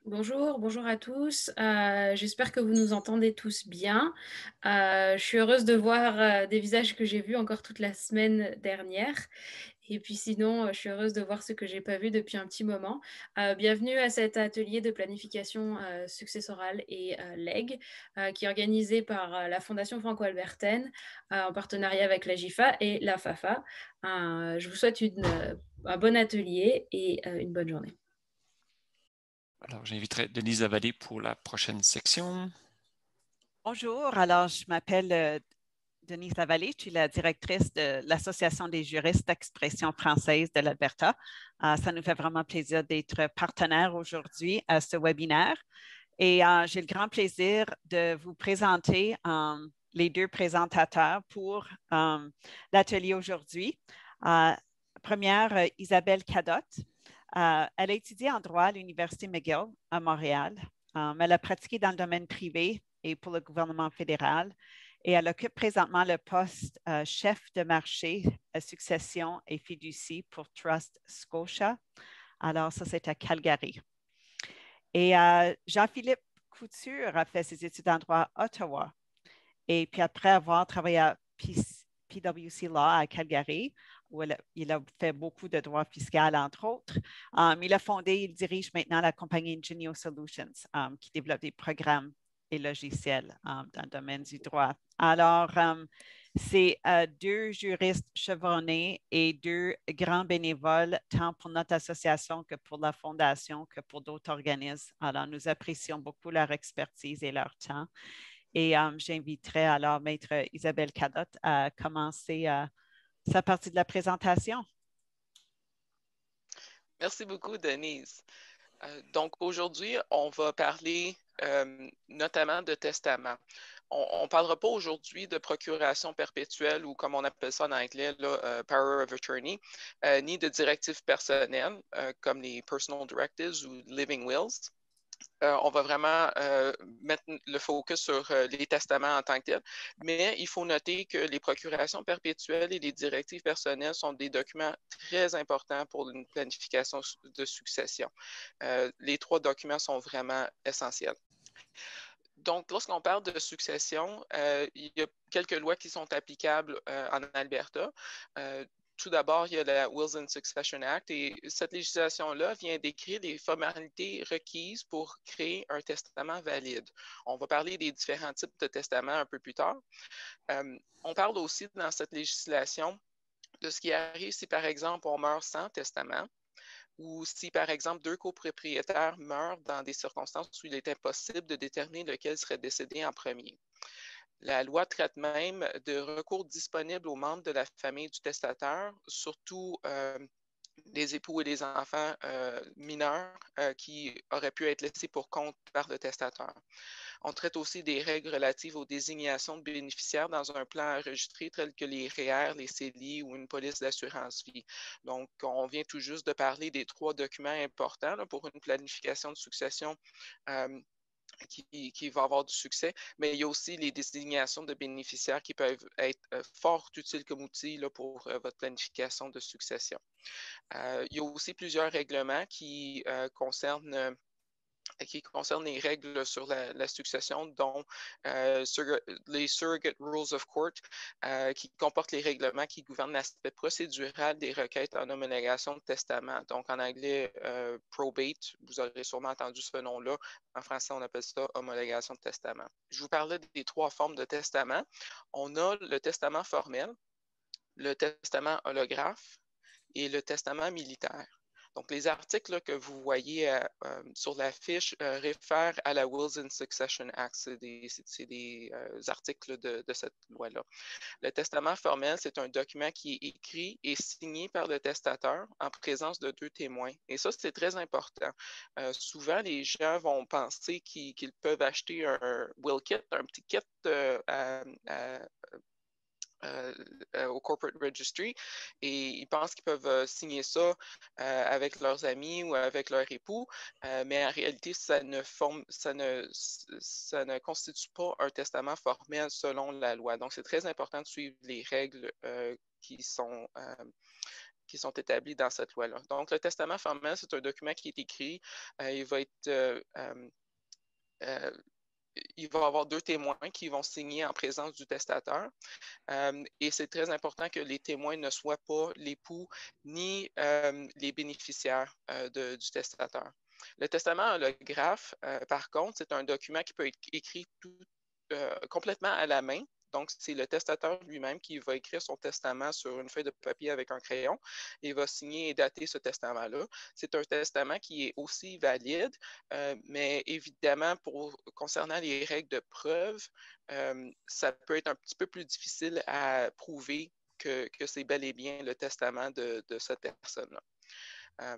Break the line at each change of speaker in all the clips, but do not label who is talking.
Bonjour, bonjour à tous. J'espère que vous nous entendez tous bien. Je suis heureuse de voir des visages que j'ai vus encore toute la semaine dernière. Et puis sinon, je suis heureuse de voir ceux que j'ai pas vus depuis un petit moment. Bienvenue à cet atelier de planification successorale et LEG qui est organisé par la Fondation Franco-Albertaine en partenariat avec la GIFA et la FAFA. Je vous souhaite un bon atelier et une bonne journée.
Alors, j'inviterai Denise Lavallée pour la prochaine section.
Bonjour, alors je m'appelle Denise Lavallée, je suis la directrice de l'Association des juristes d'expression française de l'Alberta. Ça nous fait vraiment plaisir d'être partenaire aujourd'hui à ce webinaire et j'ai le grand plaisir de vous présenter les deux présentateurs pour l'atelier aujourd'hui. Première, Isabelle Cadotte. Elle a étudié en droit à l'Université McGill à Montréal. Elle a pratiqué dans le domaine privé et pour le gouvernement fédéral. Et elle occupe présentement le poste chef de marché, succession et fiducie pour Trust Scotia. Alors, ça, c'est à Calgary. Et Jean-Philippe Couture a fait ses études en droit à Ottawa. Et puis après avoir travaillé à PwC Law à Calgary, où il a fait beaucoup de droit fiscal, entre autres. Il dirige maintenant la compagnie Ingenio Solutions, qui développe des programmes et logiciels dans le domaine du droit. Alors, c'est deux juristes chevronnés et deux grands bénévoles, tant pour notre association que pour la Fondation, que pour d'autres organismes. Alors, nous apprécions beaucoup leur expertise et leur temps. Et j'inviterai alors Maître Isabelle Cadotte à commencer sa partie de la présentation.
Merci beaucoup, Denise. Donc, aujourd'hui, on va parler notamment de testament. On ne parlera pas aujourd'hui de procuration perpétuelle ou, comme on appelle ça en anglais, là, power of attorney, ni de directives personnelles comme les personal directives ou living wills. On va vraiment mettre le focus sur les testaments en tant que tels, mais il faut noter que les procurations perpétuelles et les directives personnelles sont des documents très importants pour une planification de succession. Les trois documents sont vraiment essentiels. Donc, lorsqu'on parle de succession, il y a quelques lois qui sont applicables en Alberta. Tout d'abord, il y a la Wills and Succession Act et cette législation-là vient décrire les formalités requises pour créer un testament valide. On va parler des différents types de testaments un peu plus tard. On parle aussi dans cette législation de ce qui arrive si, par exemple, on meurt sans testament ou si, par exemple, deux copropriétaires meurent dans des circonstances où il est impossible de déterminer lequel serait décédé en premier. La loi traite même de recours disponibles aux membres de la famille du testateur, surtout les époux et les enfants mineurs qui auraient pu être laissés pour compte par le testateur. On traite aussi des règles relatives aux désignations de bénéficiaires dans un plan enregistré tel que les REER, les CELI ou une police d'assurance vie. Donc, on vient tout juste de parler des trois documents importants là, pour une planification de succession qui va avoir du succès, mais il y a aussi les désignations de bénéficiaires qui peuvent être fort utiles comme outil là, pour votre planification de succession. Il y a aussi plusieurs règlements qui concernent les règles sur la succession, dont les Surrogate Rules of Court, qui comportent les règlements qui gouvernent l'aspect procédural des requêtes en homologation de testament. Donc, en anglais, probate, vous aurez sûrement entendu ce nom-là. En français, on appelle ça homologation de testament. Je vous parlais des trois formes de testament. On a le testament formel, le testament holographe et le testament militaire. Donc, les articles là, que vous voyez sur la fiche réfèrent à la Wills and Succession Act. C'est des articles de cette loi-là. Le testament formel, c'est un document qui est écrit et signé par le testateur en présence de deux témoins. Et ça, c'est très important. Souvent, les gens vont penser qu'ils peuvent acheter un will kit, un petit kit au Corporate Registry et ils pensent qu'ils peuvent signer ça avec leurs amis ou avec leur époux, mais en réalité, ça ne constitue pas un testament formel selon la loi. Donc, c'est très important de suivre les règles qui qui sont établis dans cette loi-là. Donc, le testament formel, c'est un document qui est écrit. Il va avoir 2 témoins qui vont signer en présence du testateur. Et c'est très important que les témoins ne soient pas l'époux ni les bénéficiaires du testateur. Le testament holographe, par contre, c'est un document qui peut être écrit complètement à la main. Donc, c'est le testateur lui-même qui va écrire son testament sur une feuille de papier avec un crayon et va signer et dater ce testament-là. C'est un testament qui est aussi valide, mais évidemment, concernant les règles de preuve, ça peut être un petit peu plus difficile à prouver que c'est bel et bien le testament de cette personne-là.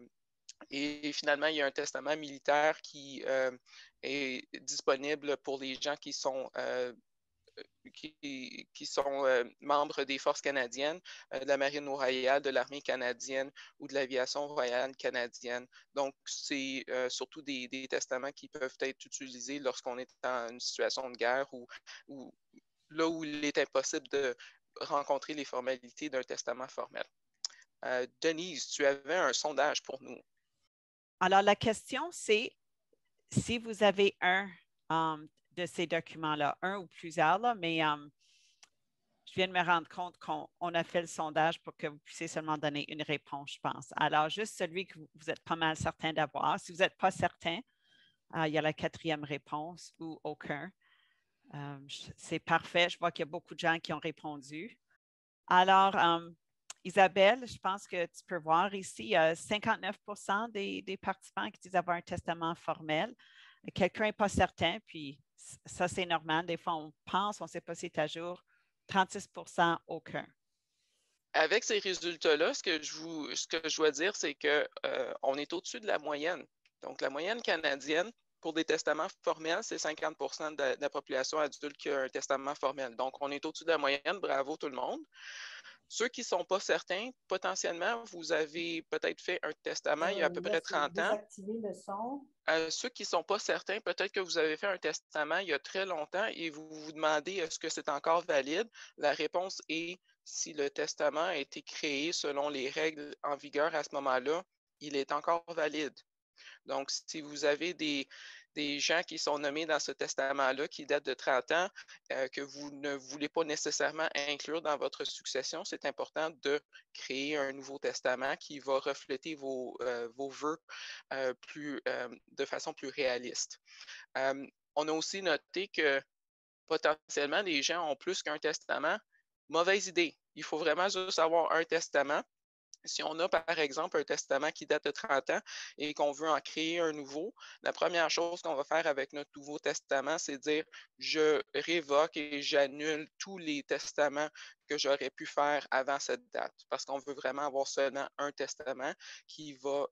Et finalement, il y a un testament militaire qui est disponible pour les gens qui sont membres des forces canadiennes, de la Marine royale, de l'Armée canadienne ou de l'Aviation royale canadienne. Donc, c'est surtout des testaments qui peuvent être utilisés lorsqu'on est dans une situation de guerre ou là où il est impossible de rencontrer les formalités d'un testament formel. Denise, tu avais un sondage pour nous.
Alors, la question, c'est si vous avez un de ces documents-là, un ou plusieurs, là, mais je viens de me rendre compte qu'on a fait le sondage pour que vous puissiez seulement donner une réponse, je pense. Alors, juste celui que vous êtes pas mal certain d'avoir. Si vous n'êtes pas certain, il y a la 4e réponse ou aucun. C'est parfait. Je vois qu'il y a beaucoup de gens qui ont répondu. Alors, Isabelle, je pense que tu peux voir ici, 59% des participants qui disent avoir un testament formel. Quelqu'un n'est pas certain, puis ça, c'est normal. Des fois, on pense, on ne sait pas si c'est à jour. 36% aucun.
Avec ces résultats-là, ce que je dois dire, c'est qu'on est au-dessus de la moyenne. Donc, la moyenne canadienne, pour des testaments formels, c'est 50% de la population adulte qui a un testament formel. Donc, on est au-dessus de la moyenne. Bravo tout le monde. Ceux qui ne sont pas certains, potentiellement, vous avez peut-être fait un testament il y a à peu près 30 ans.
Désactiver le son.
Ceux qui ne sont pas certains, peut-être que vous avez fait un testament il y a très longtemps et vous vous demandez est-ce que c'est encore valide. La réponse est si le testament a été créé selon les règles en vigueur à ce moment-là, il est encore valide. Donc, si vous avez des gens qui sont nommés dans ce testament-là qui datent de 30 ans, que vous ne voulez pas nécessairement inclure dans votre succession, c'est important de créer un nouveau testament qui va refléter vos vœux de façon plus réaliste. On a aussi noté que potentiellement, les gens ont plus qu'un testament. Mauvaise idée. Il faut vraiment juste avoir un testament. Si on a, par exemple, un testament qui date de 30 ans et qu'on veut en créer un nouveau, la première chose qu'on va faire avec notre nouveau testament, c'est dire je révoque et j'annule tous les testaments que j'aurais pu faire avant cette date, parce qu'on veut vraiment avoir seulement un testament qui va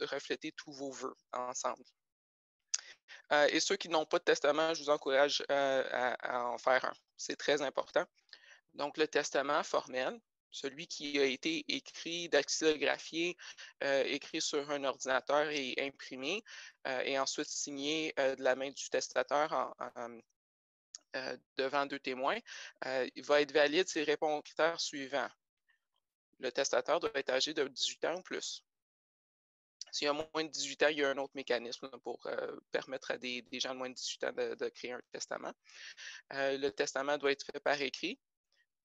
refléter tous vos vœux ensemble. Et ceux qui n'ont pas de testament, je vous encourage à en faire un. C'est très important. Donc, le testament formel, celui qui a été écrit, dactylographié, écrit sur un ordinateur et imprimé, et ensuite signé de la main du testateur devant 2 témoins, il va être valide s'il répond aux critères suivants. Le testateur doit être âgé de 18 ans ou plus. S'il y a moins de 18 ans, il y a un autre mécanisme pour permettre à des gens de moins de 18 ans de créer un testament. Le testament doit être fait par écrit.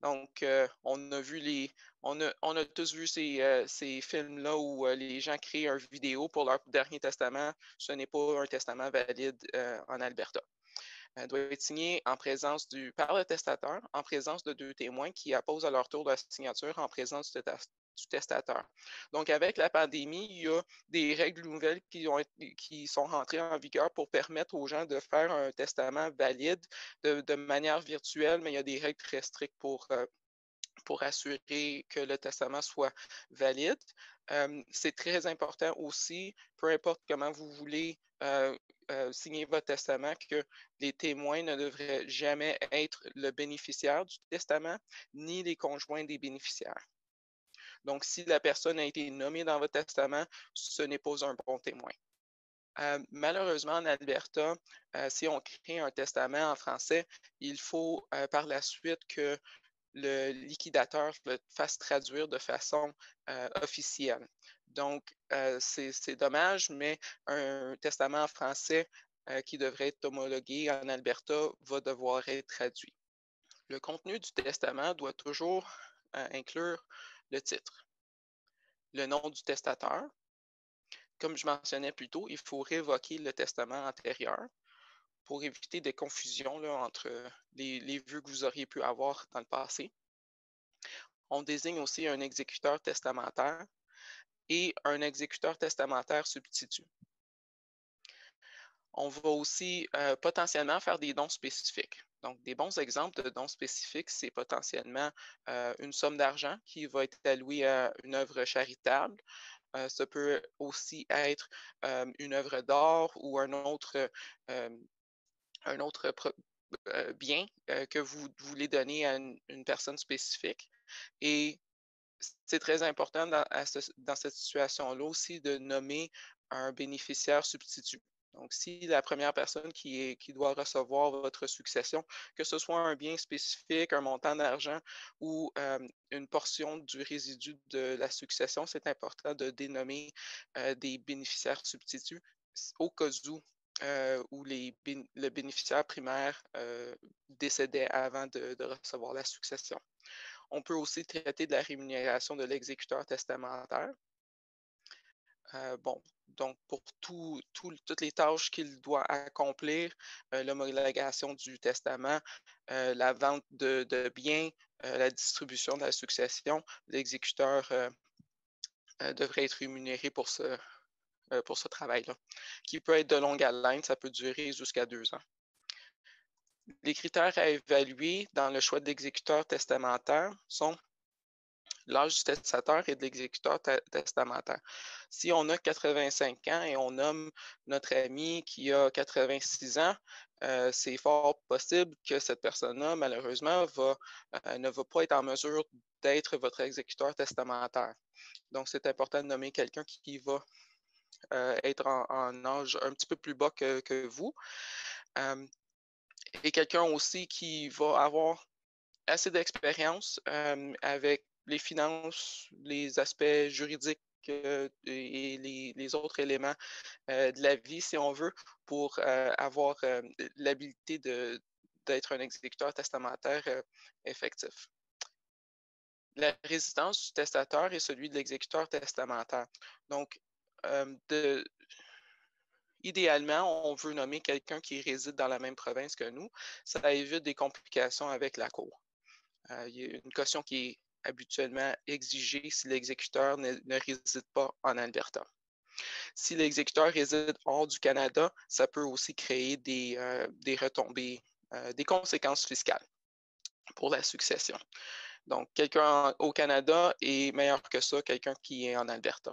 Donc, on a tous vu ces films-là où les gens créent une vidéo pour leur dernier testament. Ce n'est pas un testament valide en Alberta. Il doit être signé par le testateur, en présence de 2 témoins qui apposent à leur tour la signature en présence du testateur. Donc, avec la pandémie, il y a des règles nouvelles qui sont rentrées en vigueur pour permettre aux gens de faire un testament valide de manière virtuelle, mais il y a des règles très strictes pour assurer que le testament soit valide. C'est très important aussi, peu importe comment vous voulez signer votre testament, que les témoins ne devraient jamais être le bénéficiaire du testament, ni les conjoints des bénéficiaires. Donc, si la personne a été nommée dans votre testament, ce n'est pas un bon témoin. Malheureusement, en Alberta, si on crée un testament en français, il faut par la suite que le liquidateur le fasse traduire de façon officielle. Donc, c'est dommage, mais un testament en français qui devrait être homologué en Alberta va devoir être traduit. Le contenu du testament doit toujours inclure le titre, le nom du testateur. Comme je mentionnais plus tôt, il faut révoquer le testament antérieur pour éviter des confusions là, entre les vœux que vous auriez pu avoir dans le passé. On désigne aussi un exécuteur testamentaire et un exécuteur testamentaire substitut. On va aussi potentiellement faire des dons spécifiques. Donc, des bons exemples de dons spécifiques, c'est potentiellement une somme d'argent qui va être allouée à une œuvre charitable. Ça peut aussi être une œuvre d'art ou un autre bien que vous voulez donner à une personne spécifique. Et c'est très important dans cette situation-là aussi de nommer un bénéficiaire substitut. Donc, si la première personne qui doit recevoir votre succession, que ce soit un bien spécifique, un montant d'argent ou une portion du résidu de la succession, c'est important de dénommer des bénéficiaires substituts au cas où le bénéficiaire primaire décédait avant de recevoir la succession. On peut aussi traiter de la rémunération de l'exécuteur testamentaire. Donc pour toutes les tâches qu'il doit accomplir, l'homologation du testament, la vente de biens, la distribution de la succession, l'exécuteur devrait être rémunéré pour ce travail-là, qui peut être de longue haleine, ça peut durer jusqu'à 2 ans. Les critères à évaluer dans le choix de l'exécuteur testamentaire sont l'âge du testateur et de l'exécuteur testamentaire. Si on a 85 ans et on nomme notre ami qui a 86 ans, c'est fort possible que cette personne-là, malheureusement, ne va pas être en mesure d'être votre exécuteur testamentaire. Donc, c'est important de nommer quelqu'un qui va être en âge un petit peu plus bas que vous. Et quelqu'un aussi qui va avoir assez d'expérience avec les finances, les aspects juridiques et les autres éléments de la vie, si on veut, pour avoir l'habilité d'être un exécuteur testamentaire effectif. La résidence du testateur est celui de l'exécuteur testamentaire. Donc, idéalement, on veut nommer quelqu'un qui réside dans la même province que nous. Ça évite des complications avec la cour. Il y a une caution qui est habituellement exigée si l'exécuteur ne réside pas en Alberta. Si l'exécuteur réside hors du Canada, ça peut aussi créer des retombées, des conséquences fiscales pour la succession. Donc, quelqu'un au Canada est meilleur que ça, quelqu'un qui est en Alberta.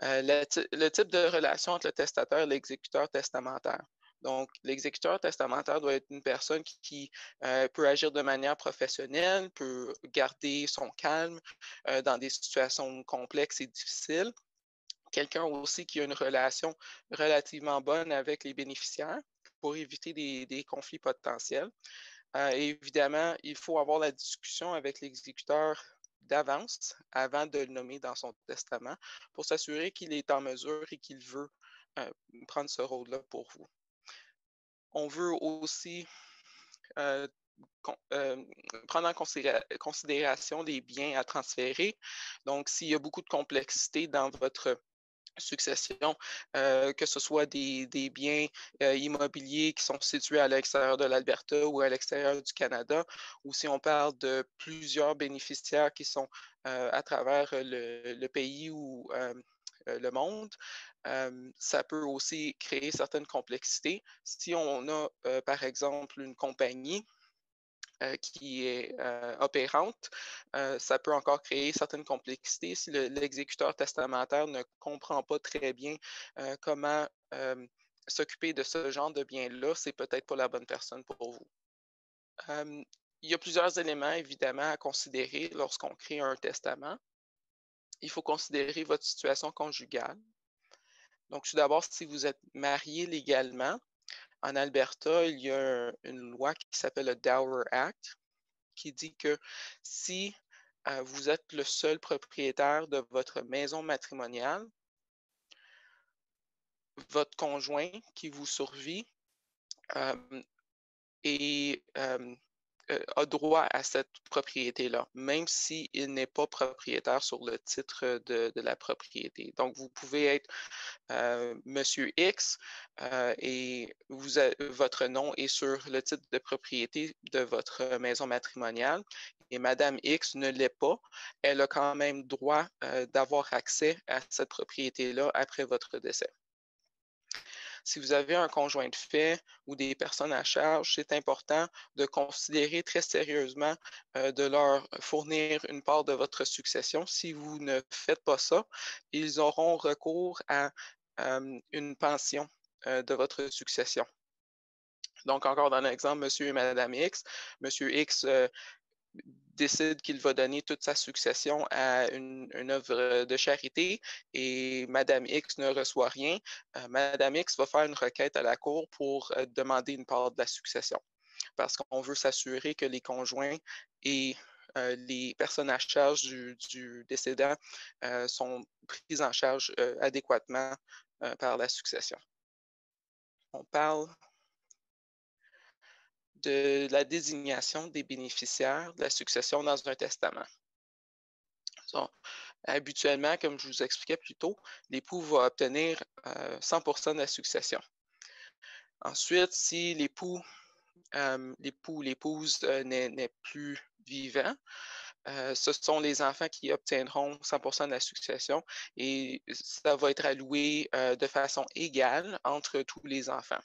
Le type de relation entre le testateur et l'exécuteur testamentaire. Donc, l'exécuteur testamentaire doit être une personne qui peut agir de manière professionnelle, peut garder son calme dans des situations complexes et difficiles. Quelqu'un aussi qui a une relation relativement bonne avec les bénéficiaires pour éviter des conflits potentiels. Et évidemment, il faut avoir la discussion avec l'exécuteur d'avance avant de le nommer dans son testament pour s'assurer qu'il est en mesure et qu'il veut prendre ce rôle-là pour vous. On veut aussi prendre en considération les biens à transférer. Donc, s'il y a beaucoup de complexité dans votre succession, que ce soit des biens immobiliers qui sont situés à l'extérieur de l'Alberta ou à l'extérieur du Canada, ou si on parle de plusieurs bénéficiaires qui sont à travers le pays ou le monde, ça peut aussi créer certaines complexités. Si on a, par exemple, une compagnie qui est opérante, ça peut encore créer certaines complexités si l'exécuteur testamentaire ne comprend pas très bien comment s'occuper de ce genre de biens-là, c'est peut-être pas la bonne personne pour vous. Il y a plusieurs éléments, évidemment, à considérer lorsqu'on crée un testament. Il faut considérer votre situation conjugale. Donc, tout d'abord, si vous êtes marié légalement, en Alberta, il y a une loi qui s'appelle le Dower Act qui dit que si vous êtes le seul propriétaire de votre maison matrimoniale, votre conjoint qui vous survit a droit à cette propriété-là, même s'il n'est pas propriétaire sur le titre de la propriété. Donc, vous pouvez être Monsieur X et votre nom est sur le titre de propriété de votre maison matrimoniale et Madame X ne l'est pas. Elle a quand même droit d'avoir accès à cette propriété-là après votre décès. Si vous avez un conjoint de fait ou des personnes à charge, c'est important de considérer très sérieusement de leur fournir une part de votre succession. Si vous ne faites pas ça, ils auront recours à une pension de votre succession. Donc, encore dans l'exemple, Monsieur et Madame X, Monsieur X décide qu'il va donner toute sa succession à une œuvre de charité et Madame X ne reçoit rien, Madame X va faire une requête à la Cour pour demander une part de la succession parce qu'on veut s'assurer que les conjoints et les personnes à charge du décédant sont prises en charge adéquatement par la succession. On parle de la désignation des bénéficiaires de la succession dans un testament. Donc, habituellement, comme je vous expliquais plus tôt, l'époux va obtenir 100% de la succession. Ensuite, si l'époux ou l'épouse n'est plus vivant, ce sont les enfants qui obtiendront 100% de la succession et ça va être alloué de façon égale entre tous les enfants.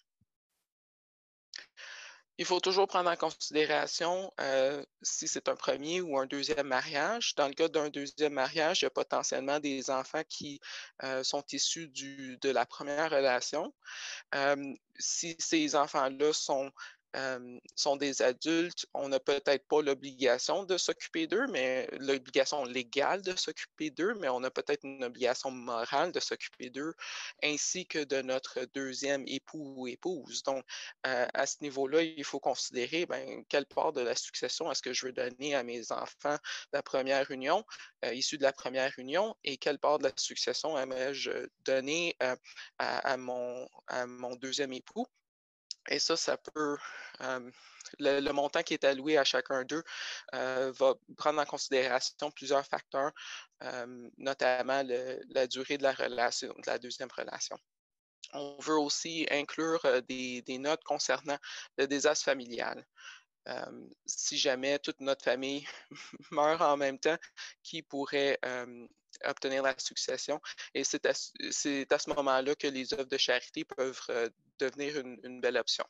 Il faut toujours prendre en considération si c'est un premier ou un deuxième mariage. Dans le cas d'un deuxième mariage, il y a potentiellement des enfants qui sont issus de la première relation. Si ces enfants-là sont des adultes, on n'a peut-être pas l'obligation de s'occuper d'eux, mais l'obligation légale de s'occuper d'eux, mais on a peut-être une obligation morale de s'occuper d'eux, ainsi que de notre deuxième époux ou épouse. Donc, à ce niveau-là, il faut considérer quelle part de la succession est-ce que je veux donner à mes enfants de la première union, issus de la première union, et quelle part de la succession aimerais-je donner à mon deuxième époux. Et ça peut, le montant qui est alloué à chacun d'eux va prendre en considération plusieurs facteurs, notamment la durée de la relation, de la deuxième relation. On veut aussi inclure des notes concernant le désastre familial. Si jamais toute notre famille meurt en même temps, qui pourrait obtenir la succession. Et c'est à ce moment-là que les œuvres de charité peuvent devenir une belle option.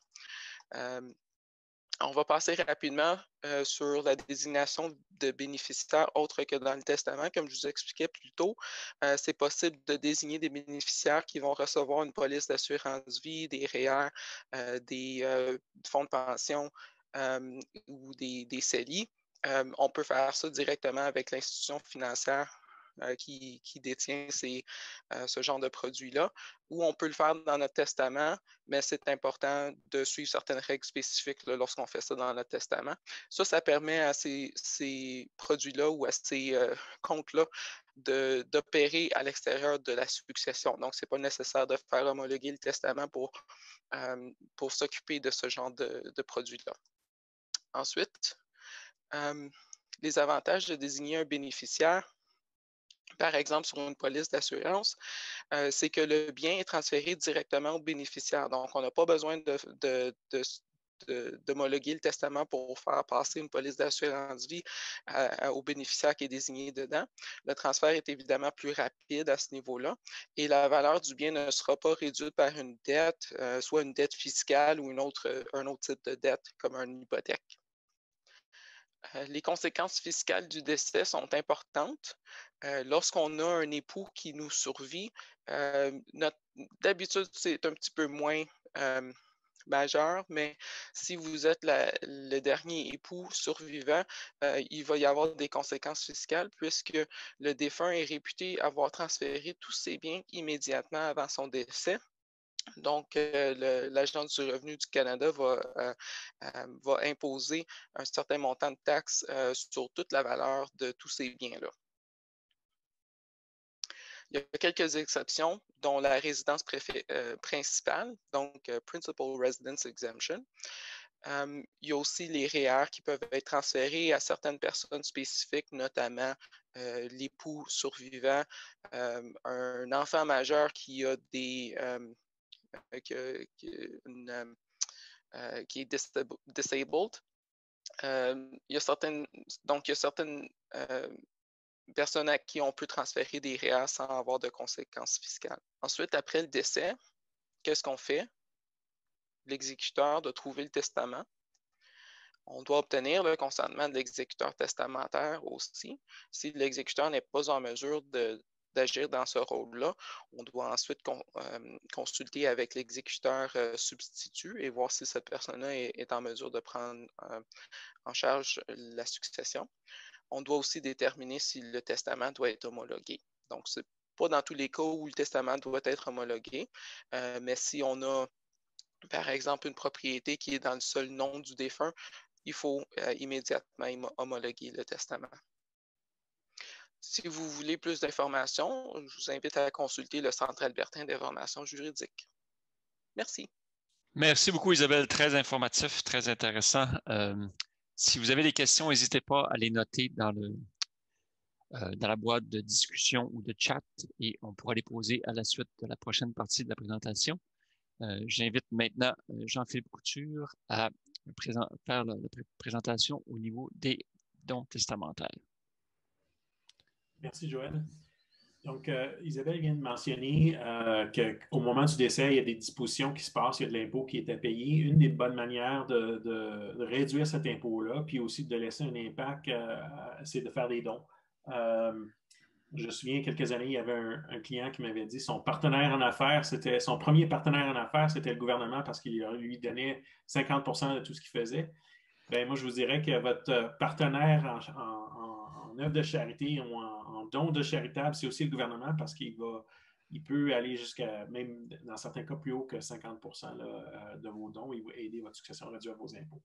On va passer rapidement sur la désignation de bénéficiaires autres que dans le testament. Comme je vous expliquais plus tôt, c'est possible de désigner des bénéficiaires qui vont recevoir une police d'assurance vie, des REER, des fonds de pension ou des CELI. On peut faire ça directement avec l'institution financière qui détient ce genre de produits-là, ou on peut le faire dans notre testament, mais c'est important de suivre certaines règles spécifiques lorsqu'on fait ça dans notre testament. Ça permet à ces produits-là ou à ces comptes-là d'opérer à l'extérieur de la succession. Donc, ce n'est pas nécessaire de faire homologuer le testament pour s'occuper de ce genre de produits-là. Ensuite, les avantages de désigner un bénéficiaire, par exemple, sur une police d'assurance, c'est que le bien est transféré directement au bénéficiaire. Donc, on n'a pas besoin d'homologuer le testament pour faire passer une police d'assurance vie au bénéficiaire qui est désigné dedans. Le transfert est évidemment plus rapide à ce niveau-là et la valeur du bien ne sera pas réduite par une dette, soit une dette fiscale ou un autre type de dette comme une hypothèque. Les conséquences fiscales du décès sont importantes. Lorsqu'on a un époux qui nous survit, d'habitude, c'est un petit peu moins majeur, mais si vous êtes le dernier époux survivant, il va y avoir des conséquences fiscales puisque le défunt est réputé avoir transféré tous ses biens immédiatement avant son décès. Donc, l'Agence du revenu du Canada va imposer un certain montant de taxes sur toute la valeur de tous ces biens-là. Il y a quelques exceptions, dont la résidence principale, donc Principal Residence Exemption. Il y a aussi les REER qui peuvent être transférés à certaines personnes spécifiques, notamment l'époux survivant, un enfant majeur qui a qui est disabled. Il y a certaines personnes à qui on peut transférer des REER sans avoir de conséquences fiscales. Ensuite, après le décès, qu'est-ce qu'on fait? L'exécuteur doit trouver le testament. On doit obtenir le consentement de l'exécuteur testamentaire aussi. Si l'exécuteur n'est pas en mesure d'agir dans ce rôle-là, on doit ensuite consulter avec l'exécuteur substitut et voir si cette personne-là est en mesure de prendre en charge la succession. On doit aussi déterminer si le testament doit être homologué. Donc, ce n'est pas dans tous les cas où le testament doit être homologué, mais si on a, par exemple, une propriété qui est dans le seul nom du défunt, il faut immédiatement homologuer le testament. Si vous voulez plus d'informations, je vous invite à consulter le Centre albertain d'information juridique. Merci.
Merci beaucoup, Isabelle. Très informatif, très intéressant. Si vous avez des questions, n'hésitez pas à les noter dans la boîte de discussion ou de chat et on pourra les poser à la suite de la prochaine partie de la présentation. J'invite maintenant Jean-Philippe Couture à faire la présentation au niveau des dons testamentaires.
Merci, Joël. Donc, Isabelle vient de mentionner qu'au moment du décès, il y a des dispositions qui se passent, il y a de l'impôt qui est à payer. Une des bonnes manières de réduire cet impôt-là, puis aussi de laisser un impact, c'est de faire des dons. Je me souviens, quelques années, il y avait un client qui m'avait dit son partenaire en affaires, son premier partenaire en affaires, c'était le gouvernement parce qu'il lui donnait 50 % de tout ce qu'il faisait. Bien, moi, je vous dirais que votre partenaire en œuvre de charité ou en don de charitable, c'est aussi le gouvernement parce qu'il peut aller jusqu'à, même dans certains cas, plus haut que 50 % de vos dons. Il va aider votre succession à réduire vos impôts.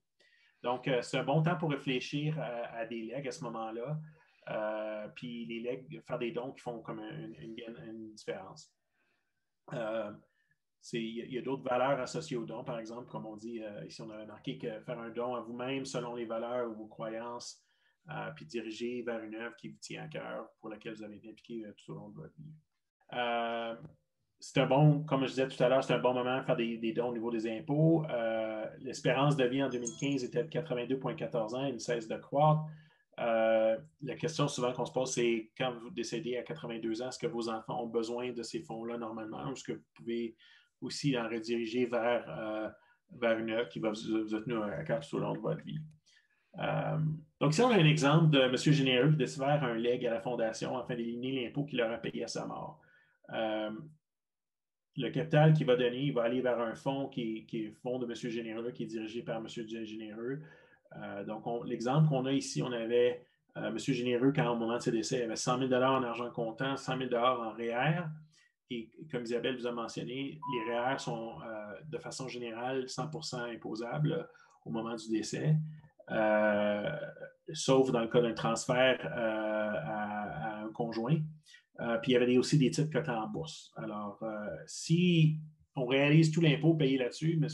Donc, c'est un bon temps pour réfléchir à des legs à ce moment-là. Puis les legs, faire des dons qui font comme une différence. Il y a d'autres valeurs associées aux dons, par exemple, comme on dit ici, on a marqué que faire un don à vous-même selon les valeurs ou vos croyances, puis diriger vers une œuvre qui vous tient à cœur, pour laquelle vous avez été impliqué tout au long de votre vie. C'est un bon, comme je disais tout à l'heure, c'est un bon moment de faire des dons au niveau des impôts. L'espérance de vie en 2015 était de 82,14 ans, elle ne cesse de croître. La question souvent qu'on se pose, c'est quand vous décédez à 82 ans, est-ce que vos enfants ont besoin de ces fonds-là normalement ou est-ce que vous pouvez aussi en rediriger vers une œuvre qui va vous tenir à cœur tout au long de votre vie? Donc, ici, on a un exemple de M. Généreux qui décide faire un leg à la Fondation afin d'éliminer l'impôt qu'il aura payé à sa mort. Le capital qu'il va donner, il va aller vers un fonds qui est le fonds de M. Généreux, qui est dirigé par M. Généreux. Donc, l'exemple qu'on a ici, on avait M. Généreux, quand au moment de ses décès, il avait 100 000 en argent comptant, 100 000 en REER. Et comme Isabelle vous a mentionné, les REER sont de façon générale 100 % imposables au moment du décès, sauf dans le cas d'un transfert à un conjoint. Puis il y avait aussi des titres cotés en bourse. Alors, si on réalise tout l'impôt payé là-dessus, M.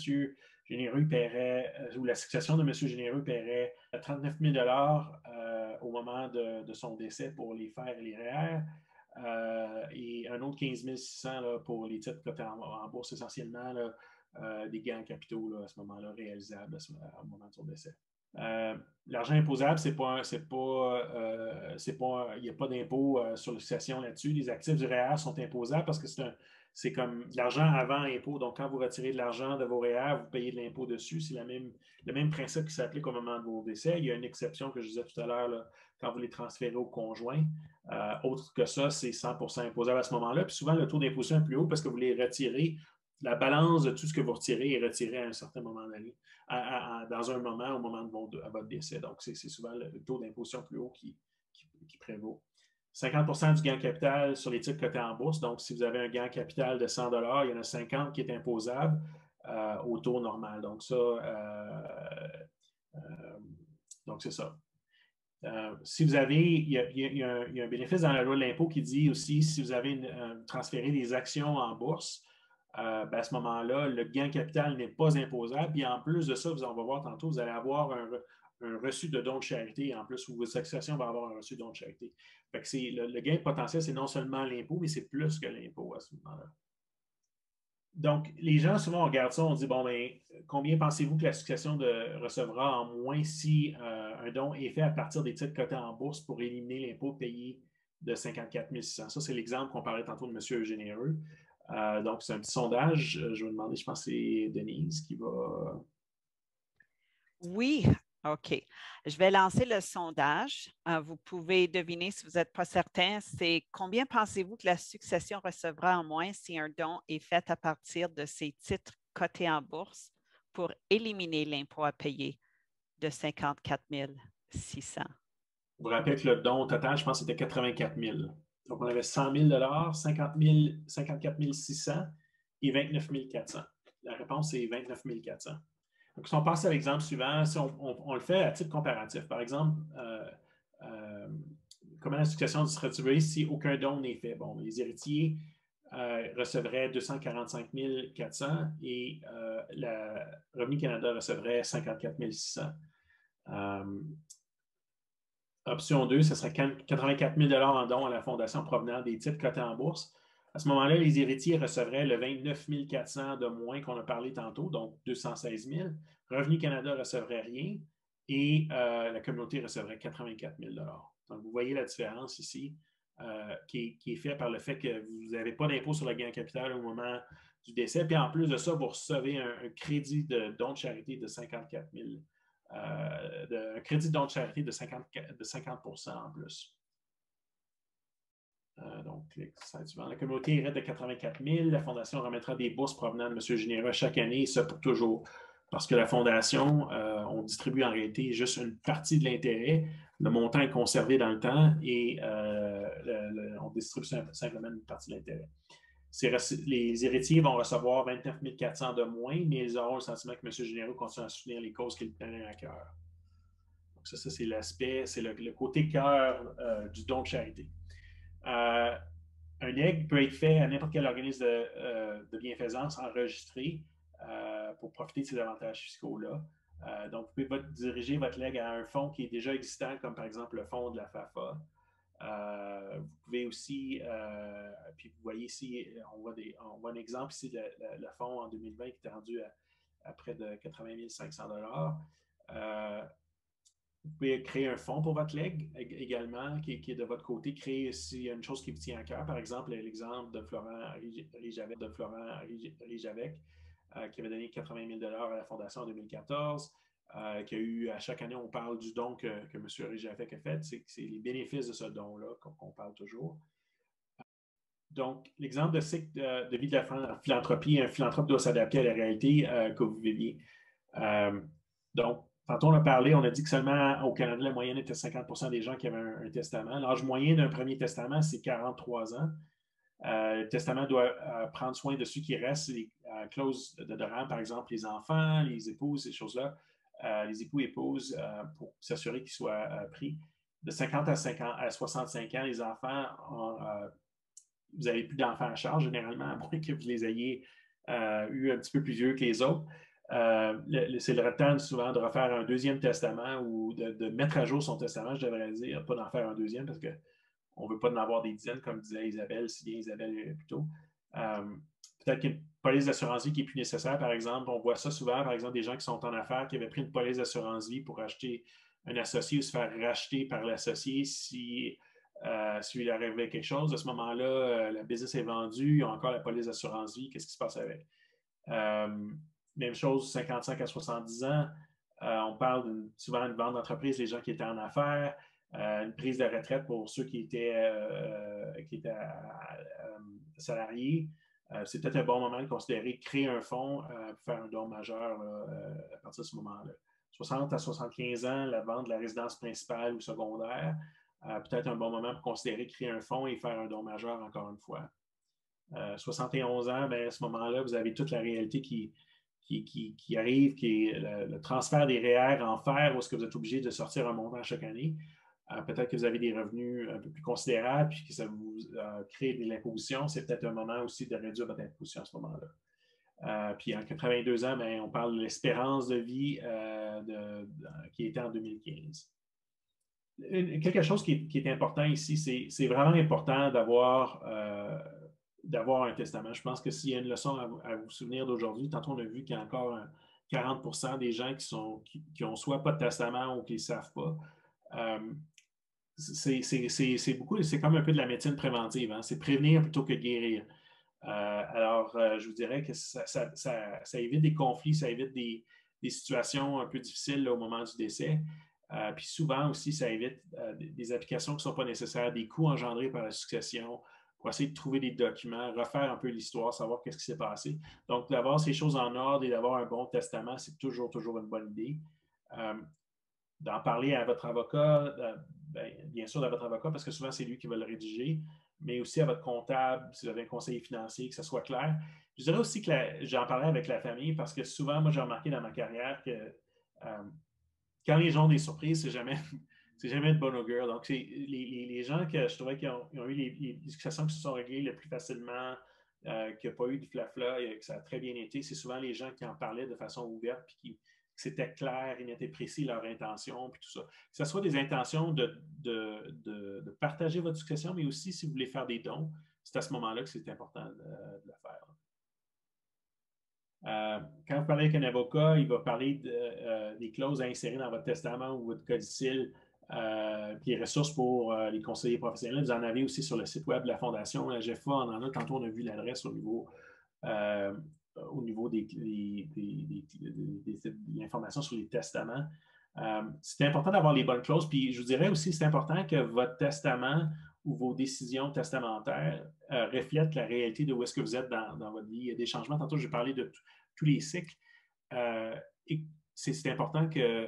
Généreux paierait, ou la succession de M. Généreux paierait 39 000 au moment de son décès pour les FER et les REER, et un autre 15 600 là, pour les titres cotés en bourse, essentiellement là, des gains en capitaux là, à ce moment-là réalisables au moment de son décès. L'argent imposable, il n'y a pas d'impôt sur la succession là-dessus. Les actifs du REER sont imposables parce que c'est comme de l'argent avant impôt. Donc, quand vous retirez de l'argent de vos REER, vous payez de l'impôt dessus. C'est le même principe qui s'applique au moment de vos décès. Il y a une exception que je disais tout à l'heure, là, quand vous les transférez au conjoint. Autre que ça, c'est 100 % imposable à ce moment-là. Puis souvent, le taux d'imposition est plus haut parce que vous les retirez. La balance de tout ce que vous retirez est retirée à un certain moment d'année, dans un moment, au moment de votre décès. Donc, c'est souvent le taux d'imposition plus haut qui prévaut. 50 % du gain capital sur les titres cotés en bourse. Donc, si vous avez un gain capital de 100 $, il y en a 50 qui est imposable au taux normal. Donc, ça, c'est ça. Si vous avez, il y a un bénéfice dans la loi de l'impôt qui dit aussi, si vous avez transféré des actions en bourse, à ce moment-là, le gain capital n'est pas imposable. Puis en plus de ça, on va voir tantôt, vous allez avoir un reçu de don de charité en plus, ou vos associations vont avoir un reçu de don de charité. Fait que le gain potentiel, c'est non seulement l'impôt, mais c'est plus que l'impôt à ce moment-là. Donc, les gens, souvent, on regarde ça, on dit, bon, ben, combien pensez-vous que la succession recevra en moins si un don est fait à partir des titres cotés en bourse pour éliminer l'impôt payé de 54 600? Ça, c'est l'exemple qu'on parlait tantôt de M. Généreux. Donc, c'est un petit sondage. Je vais demander, je pense que c'est Denise qui va...
Oui, OK. Je vais lancer le sondage. Vous pouvez deviner si vous n'êtes pas certain, c'est combien pensez-vous que la succession recevra en moins si un don est fait à partir de ces titres cotés en bourse pour éliminer l'impôt à payer de 54 600?
Vous vous rappelez que le don au total, je pense que c'était 84 000. Donc, on avait 100 000 54 600 et 29 400. La réponse, c'est 29 400. Donc, si on passe à l'exemple suivant, si on le fait à titre comparatif, par exemple, comment la succession se retrouverait si aucun don n'est fait? Bon, les héritiers recevraient 245 400 et Revenu Canada recevrait 54 600. Option 2, ce serait 84 000 $ en dons à la Fondation provenant des titres cotés en bourse. À ce moment-là, les héritiers recevraient le 29 400 de moins qu'on a parlé tantôt, donc 216 000. Revenu Canada ne recevrait rien et la communauté recevrait 84 000 $. Donc, vous voyez la différence ici qui est faite par le fait que vous n'avez pas d'impôt sur le gain capital au moment du décès. Puis en plus de ça, vous recevez un crédit de don de charité de 54 000 $. Un crédit de don de charité de 50 % en plus. Donc, la communauté hérite de 84 000. La Fondation remettra des bourses provenant de M. Généreux chaque année, et ça pour toujours. Parce que la Fondation, on distribue en réalité juste une partie de l'intérêt. Le montant est conservé dans le temps et on distribue simplement une partie de l'intérêt. Les héritiers vont recevoir 29 400 de moins, mais ils auront le sentiment que M. Généreux continue à soutenir les causes qui lui tenaient à cœur. Donc ça c'est l'aspect, c'est le côté cœur du don de charité. Un legs peut être fait à n'importe quel organisme de bienfaisance enregistré pour profiter de ces avantages fiscaux-là. Donc, vous pouvez diriger votre legs à un fonds qui est déjà existant, comme par exemple le fonds de la FAFA. Vous pouvez aussi, puis vous voyez ici, on voit un exemple ici, le fonds en 2020 qui était rendu à près de 80 500 $. Vous pouvez créer un fonds pour votre legs également, qui est de votre côté, créer s'il y a une chose qui vous tient à cœur. Par exemple, l'exemple de Florent Rijavec, qui avait donné 80 000 $ à la Fondation en 2014. Qu'il y a eu, à chaque année, on parle du don que M. Rijavec a fait. C'est les bénéfices de ce don-là qu'on parle toujours. Donc, l'exemple de cycle de vie de la philanthropie, un philanthrope doit s'adapter à la réalité que vous viviez. Donc, tantôt on a parlé, on a dit que seulement au Canada, la moyenne était 50 % des gens qui avaient un testament. L'âge moyen d'un premier testament, c'est 43 ans. Le testament doit prendre soin de ceux qui restent, les clauses de rang, par exemple, les enfants, les épouses, ces choses-là. Les époux et épouses pour s'assurer qu'ils soient pris. De 50 à 65 ans, les enfants, vous n'avez plus d'enfants à charge, généralement, à moins que vous les ayez eu un petit peu plus vieux que les autres. C'est le temps souvent de refaire un deuxième testament ou de mettre à jour son testament, je devrais dire, pas d'en faire un deuxième parce qu'on ne veut pas en avoir des dizaines, comme disait Isabelle, si bien Isabelle plus tôt. Peut-être qu'une police d'assurance vie qui n'est plus nécessaire, par exemple. On voit ça souvent, par exemple, des gens qui sont en affaires, qui avaient pris une police d'assurance vie pour acheter un associé ou se faire racheter par l'associé si il arrivait quelque chose. À ce moment-là, la business est vendue, ils ont encore la police d'assurance vie. Qu'est-ce qui se passe avec? Même chose, 55 à 70 ans. On parle souvent d'une vente d'entreprise, les gens qui étaient en affaires, une prise de retraite pour ceux qui étaient salariés. C'est peut-être un bon moment de considérer créer un fonds pour faire un don majeur à partir de ce moment-là. 60 à 75 ans, la vente de la résidence principale ou secondaire. peut-être un bon moment pour considérer créer un fonds et faire un don majeur encore une fois. 71 ans, bien, à ce moment-là, vous avez toute la réalité qui arrive, qui est le transfert des REER en fer, où est-ce que vous êtes obligé de sortir un montant chaque année. Peut-être que vous avez des revenus un peu plus considérables, puis que ça vous crée de l'imposition. C'est peut-être un moment aussi de réduire votre imposition à ce moment-là. Puis en 82 ans, bien, on parle de l'espérance de vie qui était en 2015. Quelque chose qui est important ici, c'est vraiment important d'avoir un testament. Je pense que s'il y a une leçon à vous souvenir d'aujourd'hui, tantôt on a vu qu'il y a encore 40% des gens qui ont soit pas de testament ou qui ne le savent pas. C'est beaucoup, c'est comme un peu de la médecine préventive, hein? C'est prévenir plutôt que guérir. Je vous dirais que ça évite des conflits, ça évite des situations un peu difficiles là, au moment du décès. Puis souvent aussi, ça évite des applications qui ne sont pas nécessaires, des coûts engendrés par la succession, pour essayer de trouver des documents, refaire un peu l'histoire, savoir qu'est-ce qui s'est passé. Donc, d'avoir ces choses en ordre et d'avoir un bon testament, c'est toujours une bonne idée. D'en parler à votre avocat, bien sûr à votre avocat, parce que souvent, c'est lui qui va le rédiger, mais aussi à votre comptable, si vous avez un conseiller financier, que ça soit clair. Je dirais aussi que j'en parlais avec la famille, parce que souvent, moi, j'ai remarqué dans ma carrière que quand les gens ont des surprises, c'est jamais de bon augure. Donc, les gens que je trouvais qui ont eu les discussions qui se sont réglées le plus facilement, qu'il n'y a pas eu de flafla, que ça a très bien été, c'est souvent les gens qui en parlaient de façon ouverte, puis que c'était clair, ils étaient précis leur intention, puis tout ça. Que ce soit des intentions de partager votre succession, mais aussi si vous voulez faire des dons, c'est à ce moment-là que c'est important de le faire. Quand vous parlez avec un avocat, il va parler des clauses à insérer dans votre testament ou votre codicile, puis les ressources pour les conseillers professionnels. Vous en avez aussi sur le site web de la Fondation. La GEFA, on en a. Tantôt, on a vu l'adresse au niveau de l'information sur les testaments. C'est important d'avoir les bonnes clauses. Puis je vous dirais aussi, c'est important que votre testament ou vos décisions testamentaires reflètent la réalité de où est-ce que vous êtes dans votre vie. Il y a des changements. Tantôt, j'ai parlé de tous les cycles. Et c'est important que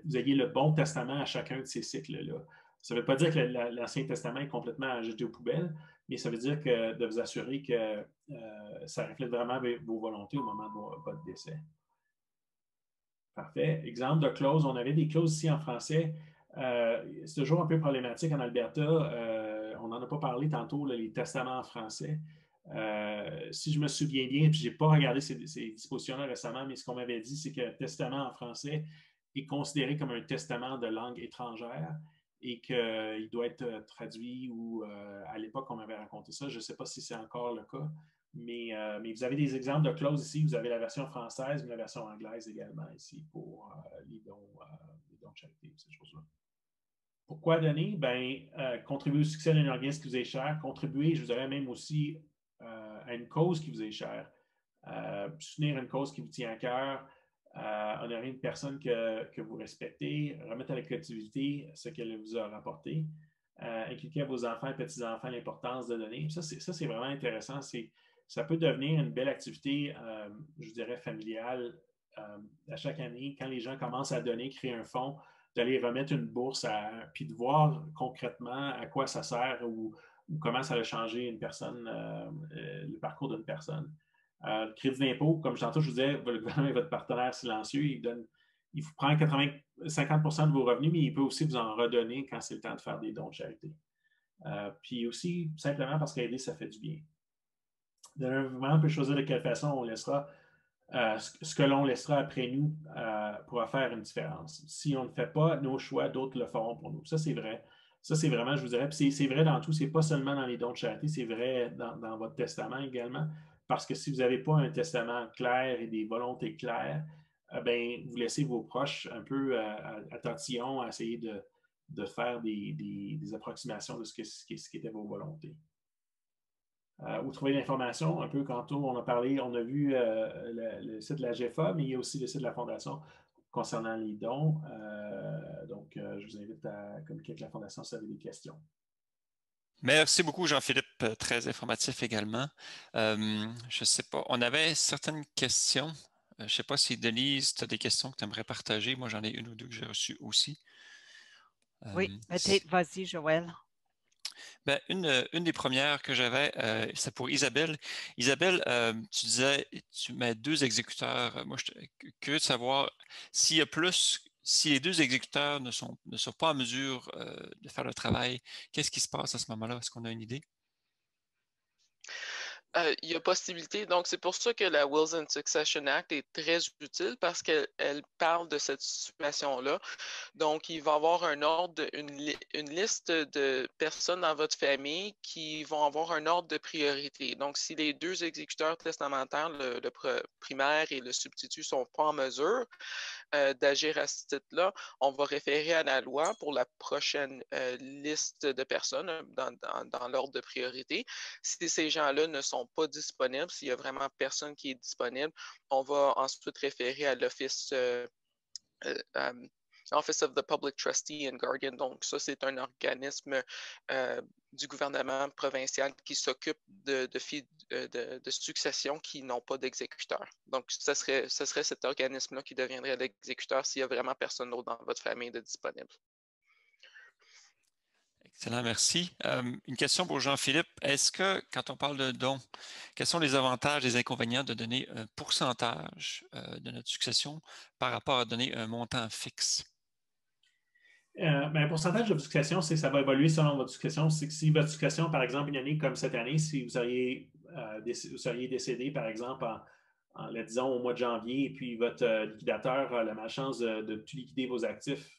vous ayez le bon testament à chacun de ces cycles-là. Ça ne veut pas dire que l'Ancien Testament est complètement jeté aux poubelles, mais ça veut dire que de vous assurer que ça reflète vraiment vos volontés au moment de votre décès. Parfait. Exemple de clause. On avait des clauses ici en français. C'est toujours un peu problématique en Alberta. On n'en a pas parlé tantôt, là, les testaments en français. Si je me souviens bien, puis je n'ai pas regardé ces dispositions-là récemment, mais ce qu'on m'avait dit, c'est que le testament en français est considéré comme un testament de langue étrangère et qu'il doit être traduit ou à l'époque, on m'avait raconté ça. Je ne sais pas si c'est encore le cas, mais vous avez des exemples de clauses ici. Vous avez la version française, mais la version anglaise également ici pour les dons de charité, ces choses-là. Pourquoi donner? Bien, contribuer au succès d'un organisme qui vous est cher, contribuer, je vous dirais même aussi à une cause qui vous est chère, soutenir une cause qui vous tient à cœur, honorer une personne que vous respectez, remettre à la collectivité ce qu'elle vous a rapporté, inculquer à vos enfants et petits-enfants l'importance de donner. Ça, c'est vraiment intéressant. Ça peut devenir une belle activité, je dirais, familiale à chaque année. Quand les gens commencent à donner, créer un fonds, d'aller remettre une bourse, puis de voir concrètement à quoi ça sert ou comment ça a changé une personne, le parcours d'une personne. Le crédit d'impôt, comme tantôt je vous disais, le gouvernement est votre partenaire silencieux. Il vous prend 50% de vos revenus, mais il peut aussi vous en redonner quand c'est le temps de faire des dons de charité. Puis aussi, simplement parce qu'aider, ça fait du bien. Le gouvernement peut choisir de quelle façon on laissera ce que l'on laissera après nous pourra faire une différence. Si on ne fait pas nos choix, d'autres le feront pour nous. Ça, c'est vrai. Ça, c'est vraiment, je vous dirais, puis c'est vrai dans tout. C'est pas seulement dans les dons de charité, c'est vrai dans votre testament également. Parce que si vous n'avez pas un testament clair et des volontés claires, ben, vous laissez vos proches un peu à tatillon, à essayer de faire des approximations de ce qui était vos volontés. Où trouver l'information, un peu quand on a parlé, on a vu le site de la GEFA, mais il y a aussi le site de la Fondation concernant les dons. Donc, je vous invite à communiquer avec la Fondation si vous avez des questions.
Merci beaucoup, Jean-Philippe. Très informatif également. Je ne sais pas, on avait certaines questions. Je ne sais pas si, Denise, tu as des questions que tu aimerais partager. Moi, j'en ai une ou deux que j'ai reçues aussi.
Oui, peut-être, vas-y, Joël.
Ben, une des premières que j'avais, c'est pour Isabelle. Isabelle, tu disais, tu mets 2 exécuteurs. Moi, je suis curieux de savoir s'il y a plus, si les 2 exécuteurs ne sont pas en mesure de faire le travail, qu'est-ce qui se passe à ce moment-là? Est-ce qu'on a une idée?
Il y a possibilité. Donc, c'est pour ça que la Wills and Succession Act est très utile parce qu'elle parle de cette situation-là. Donc, il va y avoir un ordre, une liste de personnes dans votre famille qui vont avoir un ordre de priorité. Donc, si les 2 exécuteurs testamentaires, le primaire et le substitut, ne sont pas en mesure d'agir à ce titre-là, on va référer à la loi pour la prochaine liste de personnes dans l'ordre de priorité. Si ces gens-là ne sont pas disponibles, s'il y a vraiment personne qui est disponible, on va ensuite référer à l'Office Office of the Public Trustee and Guardian. Donc, ça, c'est un organisme du gouvernement provincial qui s'occupe de succession qui n'ont pas d'exécuteur. Donc, ce serait cet organisme-là qui deviendrait l'exécuteur s'il n'y a vraiment personne d'autre dans votre famille de disponible.
Excellent, merci. Une question pour Jean-Philippe. Est-ce que, quand on parle de dons, quels sont les avantages et les inconvénients de donner un pourcentage de notre succession par rapport à donner un montant fixe?
Un pourcentage de votre succession, ça va évoluer selon votre succession. C'est que si votre succession, par exemple, une année comme cette année, si vous seriez décédé, par exemple, disons, au mois de janvier, et puis votre liquidateur a la malchance de tout liquider vos actifs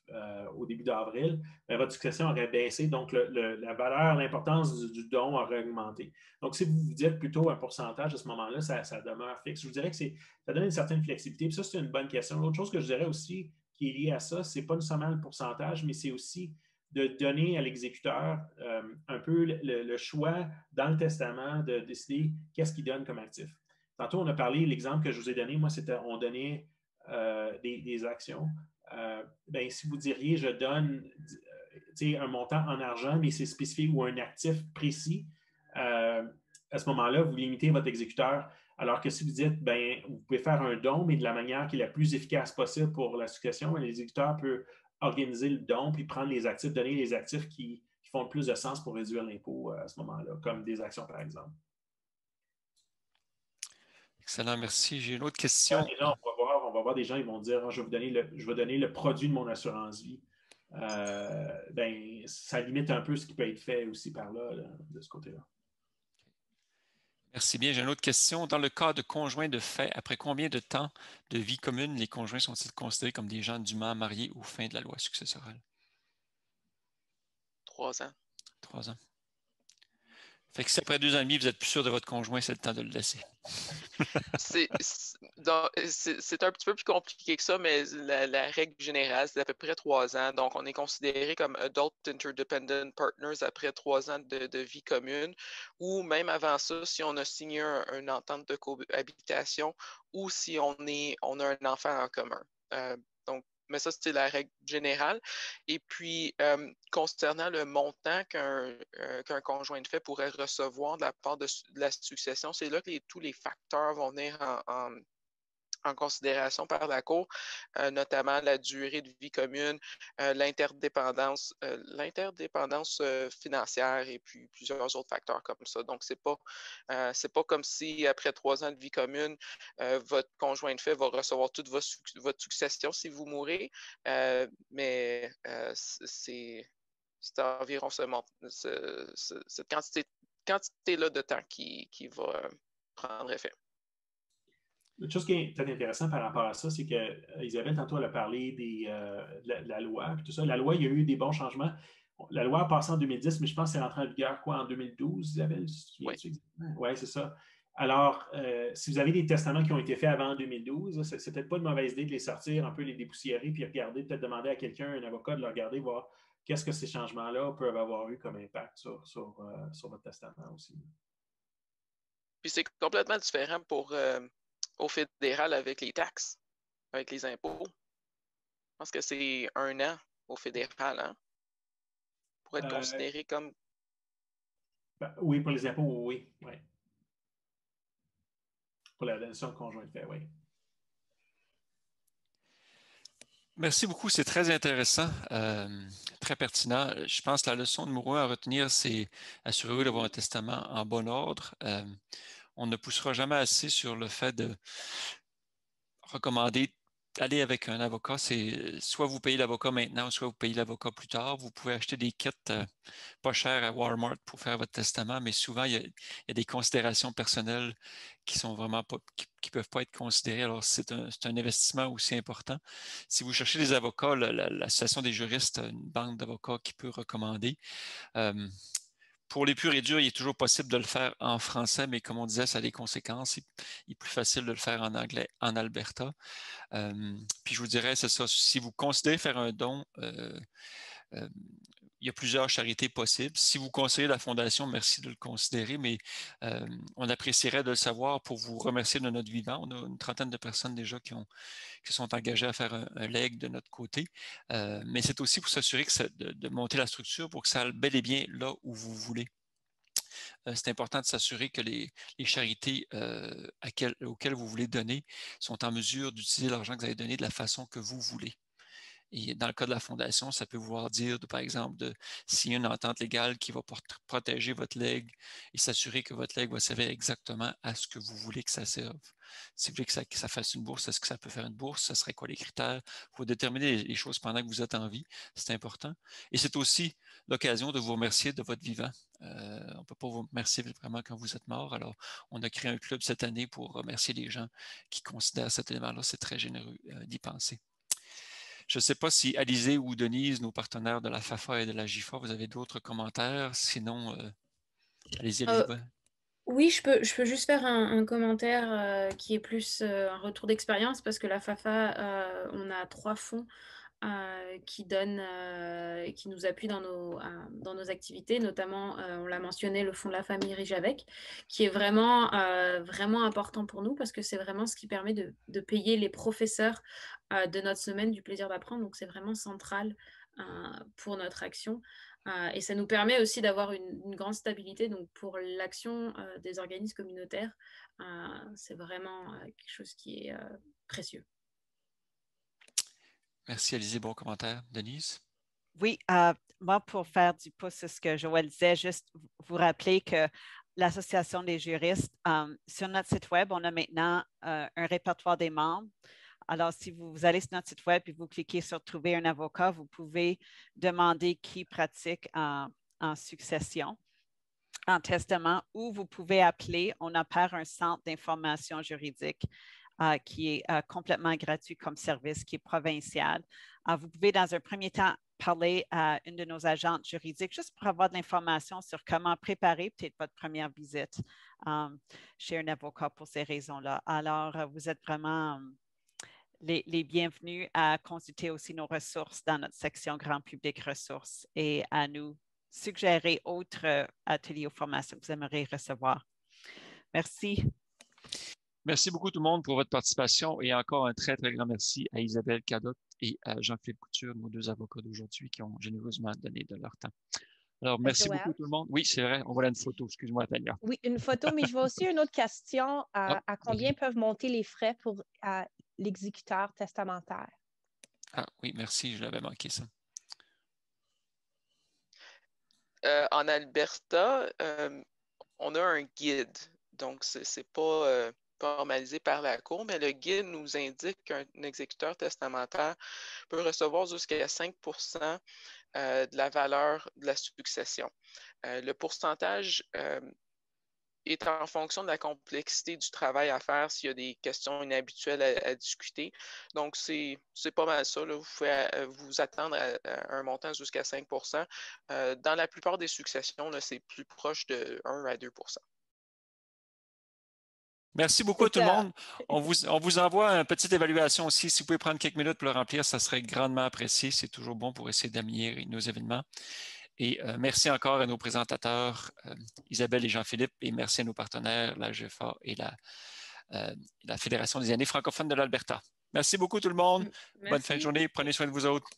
au début d'avril, votre succession aurait baissé, donc la valeur, l'importance du don aurait augmenté. Donc, si vous vous dites plutôt un pourcentage à ce moment-là, ça demeure fixe. Je vous dirais que ça donne une certaine flexibilité. Puis ça, c'est une bonne question. L'autre chose que je dirais aussi, qui est lié à ça, ce n'est pas nécessairement le pourcentage, mais c'est aussi de donner à l'exécuteur un peu le choix dans le testament de décider qu'est-ce qu'il donne comme actif. Tantôt, on a parlé, l'exemple que je vous ai donné, moi, c'était on donnait des actions. Ben, si vous diriez, je donne un montant en argent, mais c'est spécifique ou un actif précis, à ce moment-là, vous limitez votre exécuteur. Alors que si vous dites, ben, vous pouvez faire un don, mais de la manière qui est la plus efficace possible pour la succession, l'exécuteur peut organiser le don puis prendre les actifs, donner les actifs qui font le plus de sens pour réduire l'impôt à ce moment-là, comme des actions, par exemple.
Excellent, merci. J'ai une autre question.
Déjà, on va voir des gens, ils vont dire, je vais donner le produit de mon assurance vie. Ben, ça limite un peu ce qui peut être fait aussi par là de ce côté-là.
Merci bien. J'ai une autre question. Dans le cas de conjoints de fait, après combien de temps de vie commune les conjoints sont-ils considérés comme des gens dûment mariés ou fin de la loi successorale?
3 ans.
3 ans. Fait que si après 2 ans et demi, vous êtes plus sûr de votre conjoint, c'est le temps de le laisser.
C'est un petit peu plus compliqué que ça, mais la règle générale, c'est à peu près 3 ans. Donc, on est considéré comme Adult Interdependent Partners après 3 ans de vie commune, ou même avant ça, si on a signé une entente de cohabitation ou si on a un enfant en commun. Mais ça, c'est la règle générale. Et puis, concernant le montant qu'un conjoint de fait pourrait recevoir de la part de la succession, c'est là que tous les facteurs vont venir en considération par la Cour, notamment la durée de vie commune, l'interdépendance financière et puis plusieurs autres facteurs comme ça. Donc, c'est pas comme si après 3 ans de vie commune, votre conjoint de fait va recevoir toute votre succession si vous mourrez, mais c'est environ cette quantité-là de temps qui va prendre effet.
Une chose qui est peut-être intéressante par rapport à ça, c'est que Isabelle, tantôt, elle a parlé de la loi. Puis tout ça. La loi, il y a eu des bons changements. La loi a passé en 2010, mais je pense que c'est rentré en vigueur en 2012, Isabelle?
Oui,
ouais, c'est ça. Alors, si vous avez des testaments qui ont été faits avant 2012, c'est peut-être pas une mauvaise idée de les sortir, un peu les dépoussiérer, puis regarder, peut-être demander à quelqu'un, un avocat, de le regarder, voir qu'est-ce que ces changements-là peuvent avoir eu comme impact sur votre testament aussi.
Puis c'est complètement différent au fédéral avec les taxes, avec les impôts. Je pense que c'est 1 an au fédéral, hein, pour être considéré comme...
Oui, pour les impôts, oui. Pour la donation de conjoint de fait, oui.
Merci beaucoup, c'est très intéressant. très pertinent. Je pense que la leçon numéro 1 à retenir, c'est assurez-vous d'avoir un testament en bon ordre. On ne poussera jamais assez sur le fait de recommander aller avec un avocat. C'est soit vous payez l'avocat maintenant, soit vous payez l'avocat plus tard. Vous pouvez acheter des kits pas chers à Walmart pour faire votre testament, mais souvent, il y a des considérations personnelles qui sont vraiment pas, qui peuvent pas être considérées. Alors, c'est un investissement aussi important. Si vous cherchez des avocats, l'Association des juristes a une banque d'avocats qui peut recommander. Pour les purs et durs, il est toujours possible de le faire en français, mais comme on disait, ça a des conséquences. Il est plus facile de le faire en anglais en Alberta. Puis je vous dirais, c'est ça, si vous considérez faire un don, il y a plusieurs charités possibles. Si vous conseillez la Fondation, merci de le considérer, mais on apprécierait de le savoir pour vous remercier de notre vivant. On a une trentaine de personnes déjà qui sont engagées à faire un leg de notre côté. Mais c'est aussi pour s'assurer de monter la structure pour que ça aille bel et bien là où vous voulez. C'est important de s'assurer que les charités auxquelles vous voulez donner sont en mesure d'utiliser l'argent que vous avez donné de la façon que vous voulez. Et dans le cas de la fondation, ça peut vouloir dire, par exemple, de signer une entente légale qui va protéger votre legs et s'assurer que votre legs va servir exactement à ce que vous voulez que ça serve. Si vous voulez que ça fasse une bourse, est-ce que ça peut faire une bourse? Ce serait quoi les critères? Il faut déterminer les choses pendant que vous êtes en vie. C'est important. Et c'est aussi l'occasion de vous remercier de votre vivant. On ne peut pas vous remercier vraiment quand vous êtes mort. Alors, on a créé un club cette année pour remercier les gens qui considèrent cet élément-là. C'est très généreux d'y penser. Je ne sais pas si Alizée ou Denise, nos partenaires de la FAFA et de la JIFA, vous avez d'autres commentaires. Sinon, allez-y, Alizée.
Oui, je peux juste faire un commentaire qui est plus un retour d'expérience parce que la FAFA, on a 3 fonds qui donnent, qui nous appuient dans nos activités, notamment, on l'a mentionné, le fonds de la famille Riche-Avec, qui est vraiment, vraiment important pour nous parce que c'est vraiment ce qui permet de payer les professeurs de notre semaine du plaisir d'apprendre. Donc, c'est vraiment central pour notre action. Et ça nous permet aussi d'avoir une grande stabilité. Donc, pour l'action des organismes communautaires, c'est vraiment quelque chose qui est précieux.
Merci, Alizée. Bon commentaire. Denise?
Oui, moi, pour faire du pouce sur ce que Joël disait, juste vous rappeler que l'Association des juristes, sur notre site Web, on a maintenant un répertoire des membres. Alors, si vous allez sur notre site Web et vous cliquez sur Trouver un avocat, vous pouvez demander qui pratique en succession, en testament, ou vous pouvez appeler. On opère un centre d'information juridique qui est complètement gratuit comme service, qui est provincial. Vous pouvez, dans un premier temps, parler à une de nos agentes juridiques juste pour avoir de l'information sur comment préparer peut-être votre première visite chez un avocat pour ces raisons-là. Alors, vous êtes vraiment les bienvenus à consulter aussi nos ressources dans notre section grand public ressources et à nous suggérer autres ateliers ou formations que vous aimeriez recevoir. Merci.
Merci beaucoup tout le monde pour votre participation et encore un très, très grand merci à Isabelle Cadotte et à Jean-Philippe Couture, nos 2 avocats d'aujourd'hui qui ont généreusement donné de leur temps. Alors, merci beaucoup tout le monde. Oui, c'est vrai, on voit là une photo. Excuse-moi, Tania.
Oui, une photo, mais je vois aussi une autre question. À combien peuvent monter les frais pour l'exécuteur testamentaire?
Ah oui, merci, je l'avais manqué ça.
En Alberta, on a un guide. Donc, ce n'est pas formalisé par la Cour, mais le guide nous indique qu'un exécuteur testamentaire peut recevoir jusqu'à 5 de la valeur de la succession. Le pourcentage est en fonction de la complexité du travail à faire, s'il y a des questions inhabituelles à discuter. Donc, c'est pas mal ça. Là. Vous pouvez vous attendre à un montant jusqu'à 5 Dans la plupart des successions, c'est plus proche de 1 à 2
Merci beaucoup à tout le monde. On vous envoie une petite évaluation aussi. Si vous pouvez prendre quelques minutes pour le remplir, ça serait grandement apprécié. C'est toujours bon pour essayer d'améliorer nos événements. Et merci encore à nos présentateurs, Isabelle et Jean-Philippe, et merci à nos partenaires, la GFA et la Fédération des années francophones de l'Alberta. Merci beaucoup tout le monde.
Merci.
Bonne fin de journée. Prenez soin de vous autres.